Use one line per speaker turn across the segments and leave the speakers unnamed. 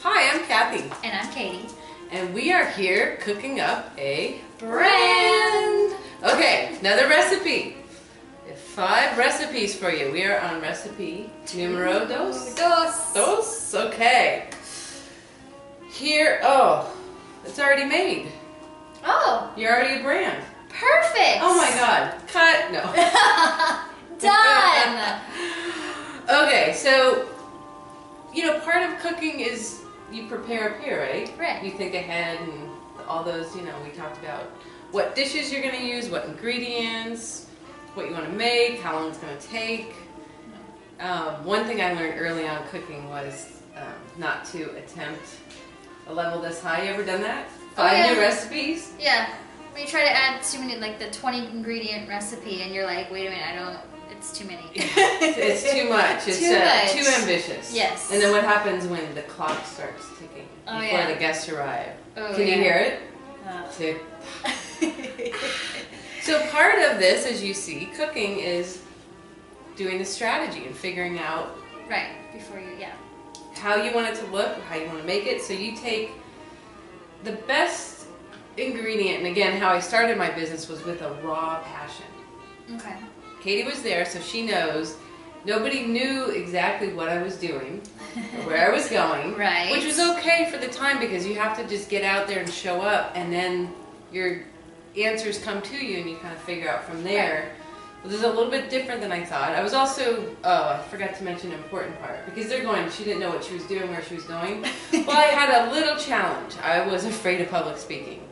Hi, I'm Kathy.
And I'm Katie.
And we are here cooking up a brand. Okay, another recipe. We have 5 recipes for you. We are on recipe numero dos. Dos? Okay. Here, oh, it's already made.
Oh.
You're already a brand.
Perfect.
Oh my God. Cut. No.
Done.
Okay, so, you know, part of cooking is you prepare up here, right?
Right.
You think ahead and all those, you know, we talked about what dishes you're going to use, what ingredients, what you want to make, how long it's going to take. One thing I learned early on cooking was not to attempt a level this high. You ever done that? 5 new recipes?
Yeah. When you try to add too many, like the 20 ingredient recipe and you're like, wait a minute, it's too many.
It's too much. It's too ambitious.
Yes.
And then what happens when the clock starts ticking before the guests arrive? Can you hear it? Tick. So part of this, as you see, cooking is doing the strategy and figuring out how you want it to look, how you want to make it. So you take the best ingredient, and again, how I started my business was with a raw passion.
Okay.
Katie was there, so she knows. Nobody knew exactly what I was doing or where I was going,
right?
Which was okay for the time because you have to just get out there and show up, and then your answers come to you, and you kind of figure out from there. Right. This is a little bit different than I thought. I was also, I forgot to mention an important part because they're going. She didn't know what she was doing, where she was going. Well, I had a little challenge. I was afraid of public speaking.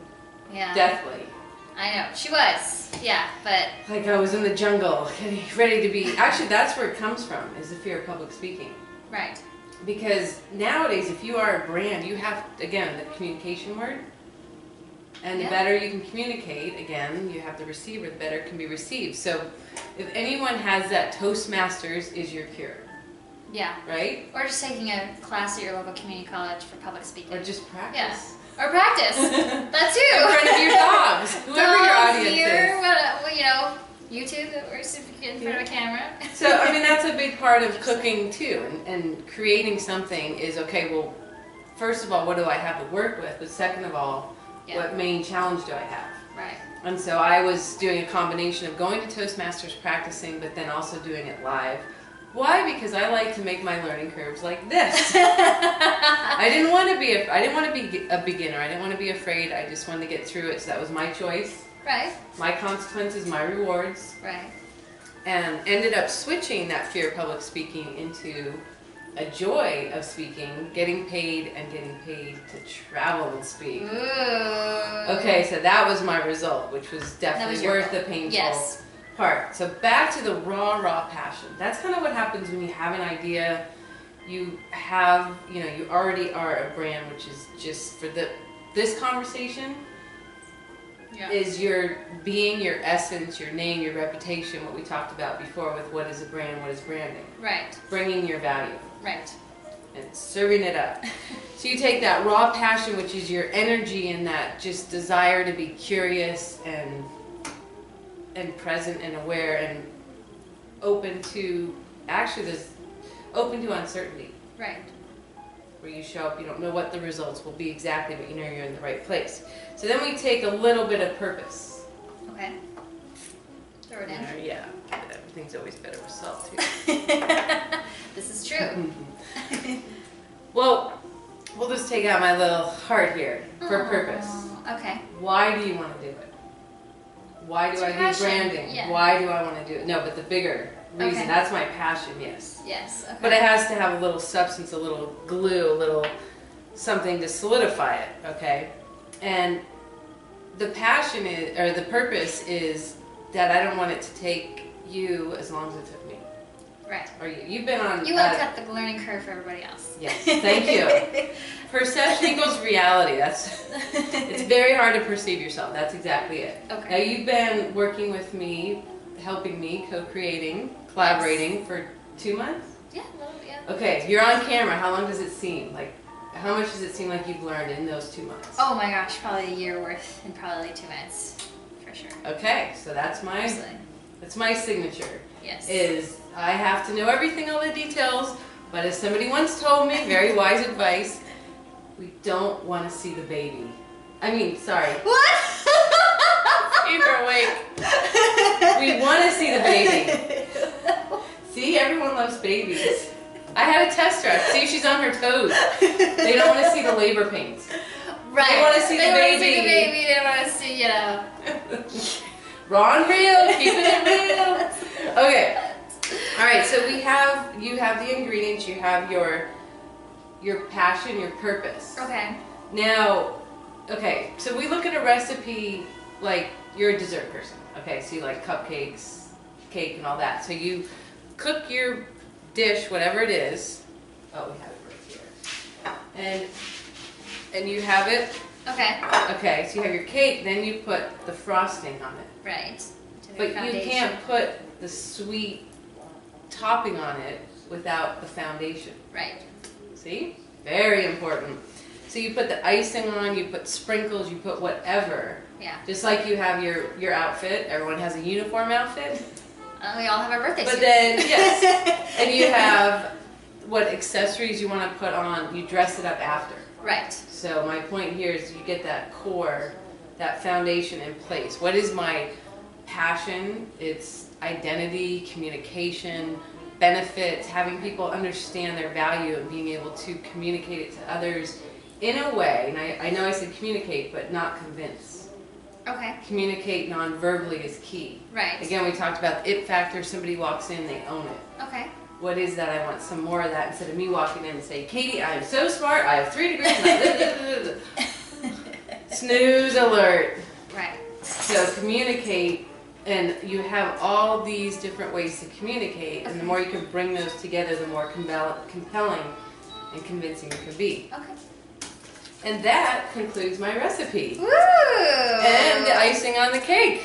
Yeah.
Deathly.
I know. She was. Yeah, but...
Like I was in the jungle, ready to be... Actually, that's where it comes from, is the fear of public speaking.
Right.
Because nowadays, if you are a brand, you have, again, the communication word. And the better you can communicate, again, you have the receiver, the better it can be received. So if anyone has that, Toastmasters is your cure.
Yeah.
Right?
Or just taking a class at your local community college for public speaking.
Or just practice.
Yeah. Or practice. That too.
In front of your dogs. Whoever your audience
here,
is.
You know, YouTube, or if you get in front of a camera.
So, I mean, that's a big part of cooking too. And creating something is, okay, well, first of all, what do I have to work with? But second of all, what main challenge do I have?
Right.
And so I was doing a combination of going to Toastmasters, practicing, but then also doing it live. Why? Because I like to make my learning curves like this. I didn't want to be a beginner. I didn't want to be afraid. I just wanted to get through it. So that was my choice.
Right.
My consequences, my rewards.
Right.
And ended up switching that fear of public speaking into a joy of speaking, getting paid to travel and speak.
Ooh.
Okay, so that was my result, which was definitely worth the painful part. So back to the raw passion. That's kind of what happens when you have an idea. You have, you know, you already are a brand, which is just for this conversation is your being, your essence, your name, your reputation, what we talked about before with what is a brand, what is branding.
Right.
Bringing your value.
Right.
And serving it up. So you take that raw passion, which is your energy and that just desire to be curious and present and aware and open to, actually open to uncertainty.
Right.
Where you show up, you don't know what the results will be exactly, but you know you're in the right place. So then we take a little bit of purpose.
Okay. Throw it in.
Yeah. Everything's always better with salt too.
This is true.
Well, we'll just take out my little heart here for purpose.
Okay.
Why do you want to do it? Why do I do branding?
Yeah.
Why do I want to do it? No, but the bigger reason, that's my passion, yes.
Yes, okay.
But it has to have a little substance, a little glue, a little something to solidify it, okay? And the passion is, or the purpose is that I don't want it to take you as long as it took me.
Right.
Or you've been on...
You want to cut the learning curve for everybody else.
Yes, thank you. Perception equals reality. It's very hard to perceive yourself. That's exactly it.
Okay.
Now you've been working with me, helping me, co-creating, collaborating for 2 months?
Yeah, a little bit, yeah.
Okay, you're on camera. How long does it seem? Like, how much does it seem like you've learned in those 2 months?
Oh my gosh, probably a year worth in probably 2 minutes, for sure.
Okay, so that's my signature.
Yes.
Is I have to know everything, all the details, but as somebody once told me, very wise advice, we don't want to see the baby. I mean, sorry.
What?
You're awake. We want to see the baby. See, everyone loves babies. I had a test drive. See if she's on her toes. They don't want to see the labor pains.
Right.
They want to see the baby.
They want to see, you know.
Raw and real, keeping it real. Okay. All right. So you have the ingredients. You have your passion, your purpose.
Okay.
Now, okay. So we look at a recipe like you're a dessert person. Okay. So you like cupcakes, cake, and all that. So you cook your dish, whatever it is. Oh, we have it right here. And you have it.
Okay.
Okay, so you have your cake, then you put the frosting on it.
Right.
But you can't put the sweet topping on it without the foundation.
Right.
See? Very important. So you put the icing on, you put sprinkles, you put whatever.
Yeah.
Just like you have your outfit. Everyone has a uniform outfit.
We all have our birthday suits.
But then, yes. And you have what accessories you want to put on. You dress it up after.
Right.
So my point here is you get that core, that foundation in place. What is my passion? It's identity, communication, benefits, having people understand their value and being able to communicate it to others in a way, and I know I said communicate, but not convince.
Okay.
Communicate non-verbally is key.
Right.
Again, we talked about the it factor. Somebody walks in, they own it.
Okay.
What is that? I want some more of that instead of me walking in and saying, Katie, I am so smart. I have 3 degrees. And snooze alert.
Right.
So communicate, and you have all these different ways to communicate, and the more you can bring those together, the more compelling and convincing you can be.
Okay.
And that concludes my recipe.
Woo!
And the icing on the cake.